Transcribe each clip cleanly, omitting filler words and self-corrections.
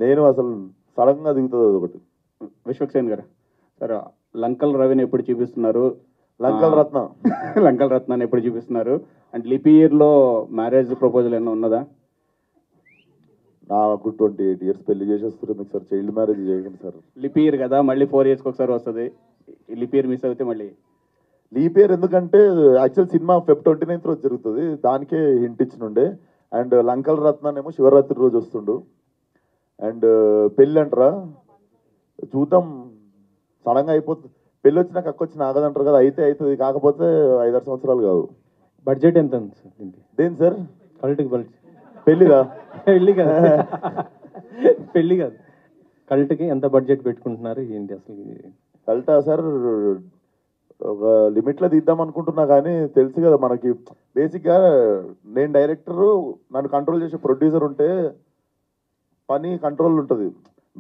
నేను అసలు సడన్గా దిగుతుంది అది ఒకటి. విశ్వక్సేన్ గారు సార్, లంకల్ రవిని ఎప్పుడు చూపిస్తున్నారు? లంకల్ రత్న లంకల్ రత్నాన్ని ఎప్పుడు చూపిస్తున్నారు? అండ్ లిపి ఇయర్లో మ్యారేజ్ ప్రపోజల్ ఏమైనా ఉన్నదా? నాకు 28 years పెళ్లి చేసేస్తుంది సార్. చైల్డ్ మ్యారేజ్ చేయకండి సార్. లిపి ఇయర్ కదా, మళ్ళీ 4 years ఒకసారి వస్తుంది. లిపి ఇయర్ మిస్ అవుతే మళ్ళీ లీప్ ఇయర్ ఎందుకంటే యాక్చువల్ సినిమా Feb 29th రోజు జరుగుతుంది, దానికే హింట్ ఇచ్చినుండే. అండ్ లంకల్ రత్నానేమో శివరాత్రి రోజు వస్తుండు. అండ్ పెళ్ళి అంటారా చూద్దాం, సడన్గా అయిపోతుంది. పెళ్ళి వచ్చినాక అక్క వచ్చి ఆగదంటారు కదా, అయితే అవుతుంది. కాకపోతే 5-6 సంవత్సరాలు కాదు. బడ్జెట్ ఎంత ఉంది సార్ దీనికి? దేని సార్? కల్ట్కి బడ్జెట్? పెళ్ళిదా? పెళ్ళి కాదు, పెళ్ళి కాదు, కల్ట్కి ఎంత బడ్జెట్ పెట్టుకుంటున్నారు ఏంటి అసలు? కల్టా సార్ ఒక లిమిట్లో తీద్దాం అనుకుంటున్నా, కానీ తెలుసు కదా మనకి. బేసిక్గా నేను డైరెక్టరు, నన్ను కంట్రోల్ చేసే ప్రొడ్యూసర్ ఉంటే పని కంట్రోల్ ఉంటుంది.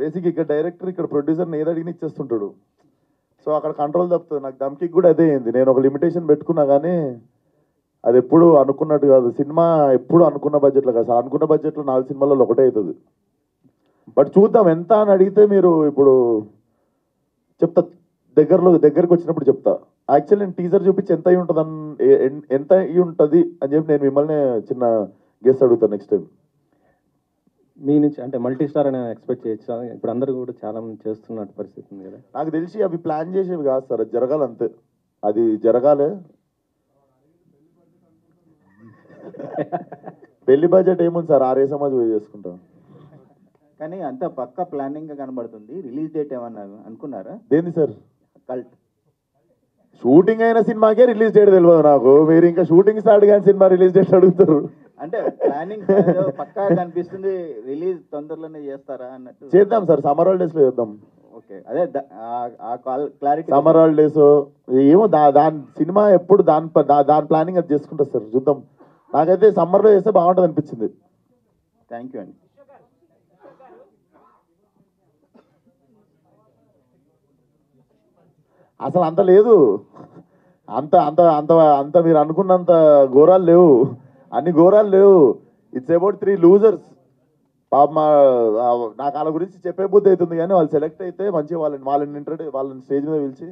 బేసిక్ ఇక్కడ డైరెక్టర్, ఇక్కడ ప్రొడ్యూసర్ని ఏది అడిగిన ఇచ్చేస్తుంటాడు. సో అక్కడ కంట్రోల్ తప్పుతుంది. నాకు దమ్కి కూడా అదే అయింది. నేను ఒక లిమిటేషన్ పెట్టుకున్నా, కానీ అది ఎప్పుడు అనుకున్నట్టు కాదు. సినిమా ఎప్పుడు అనుకున్న బడ్జెట్లో కాదు సార్. అనుకున్న బడ్జెట్లో 4 సినిమాలలో ఒకటే అవుతుంది. బట్ చూద్దాం ఎంత అని అడిగితే మీరు ఇప్పుడు చెప్తా, దగ్గరికి వచ్చినప్పుడు చెప్తా. యాక్చువల్లీ నేను టీజర్ చూపించి ఎంత అయి ఉంటుంది ఎంత అయి ఉంటుంది అని చెప్పి నేను మిమ్మల్ని చిన్న గెస్ట్ అడుగుతాను నెక్స్ట్ టైం. మీ నుంచి అంటే మల్టీ స్టార్ అని ఎక్స్పెక్ట్ చేయొచ్చు? ఇప్పుడు అందరూ కూడా చాలా మంది చేస్తున్న పరిస్థితి ఉంది కదా. నాకు తెలిసి అవి ప్లాన్ చేసేవి కాదు సార్, అది జరగాలంతే. అది జరగాలి. పెళ్లి బడ్జెట్ ఏముంది సార్, ఆర్య సమాజ్ పోయి చేసుకుంటాం. కానీ అంత పక్క ప్లానింగ్ గా కనబడుతుంది. రిలీజ్ డేట్ ఏమన్నా అనుకున్నారా? దేని సార్? కల్ట్ షూటింగ్ అయిన సినిమాకే రిలీజ్ డేట్ తెలియదు నాకు. మీరు ఇంకా షూటింగ్ స్టార్ట్ కానీ సినిమా రిలీజ్ డేట్ అడుగుతారు. అంటే ప్లానింగ్ పక్కా కనిపిస్తుంది. రిలీజ్ తొందరలోనే చేస్తారా అన్నట్టు. చేద్దాం సార్, సమ్మర్ హాలిడేస్ లో చేద్దాం. ఓకే, అదే క్లారిటీ. సమ్మర్ హాలిడేస్ ఏమో దాని సినిమా ఎప్పుడు దాని ప్లానింగ్ అది చేసుకుంటారు సార్, చూద్దాం. నాకైతే సమ్మర్లో చేస్తే బాగుంటుంది అనిపించింది. థ్యాంక్ యూ అండి. అసలు అంత లేదు, అంత అంత అంత అంత మీరు అనుకున్నంత ఘోరాలు లేవు, అన్ని ఘోరాలు లేవు. It's about 3 losers. పాప నాకు వాళ్ళ గురించి చెప్పే బుద్ధి అవుతుంది, కానీ వాళ్ళు సెలెక్ట్ అయితే మంచిగా వాళ్ళని స్టేజ్ మీద పిలిచి.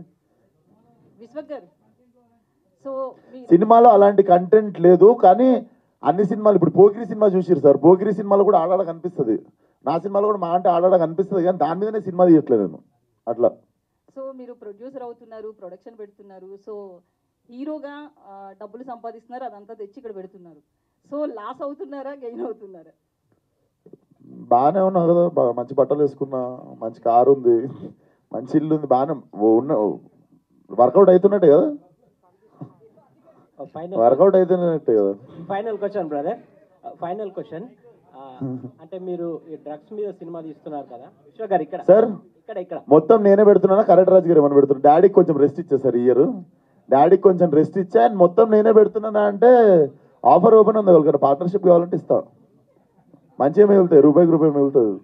సినిమాలో అలాంటి కంటెంట్ లేదు, కానీ అన్ని సినిమాలు ఇప్పుడు పోకిరి సినిమా చూసిరు సార్. పోకిరి సినిమాలో కూడా ఆడాడ కనిపిస్తుంది, నా సినిమాలో కూడా మా అంటే ఆడాడ కనిపిస్తుంది, కానీ దాని మీదనే సినిమా తీయట్లేదు నేను అట్లా. సో మీరు ప్రొడ్యూసర్ అవుతున్నారు, ప్రొడక్షన్ పెడుతున్నారు, సో హీరోగా డబ్బులు సంపాదిస్తున్నారు, అదంతా తెచ్చి ఇక్కడ పెడుతున్నారు. సో లాస్ అవుతున్నారా, గెయిన్ అవుతున్నారా? బాగానే ఉన్నా కదా, మంచి బట్టలు వేసుకున్నా, మంచి కారు ఉంది, మంచి ఇల్లు ఉంది, బాగానే ఉన్న వర్కౌట్ అవుతున్నట్టే కదా. వర్కౌట్ అవుతున్నట్టే కదా. Final question brother, final question. అంటే మీరు ఈ డ్రగ్స్ మీద సినిమా తీస్తున్నారు కదా విశ్వ గారు, ఇక్కడ సార్ ఇక్కడ మొత్తం నేనే పెడుతున్నానా? కరెక్ట్ రాజు గారు ఏమైనా పెడుతున్నా? డాడీకి కొంచెం రెస్ట్ ఇచ్చా సార్, ఇయర్ డాడీకి కొంచెం రెస్ట్ ఇచ్చా. అండ్ మొత్తం నేనే పెడుతున్నానా అంటే ఆఫర్ ఓపెన్ ఉంది, వాళ్ళకి పార్ట్నర్షిప్ కావాలంటే ఇస్తా. మంచిగా మిగులుతాయి, రూపాయికి రూపాయి మిగులుతుంది.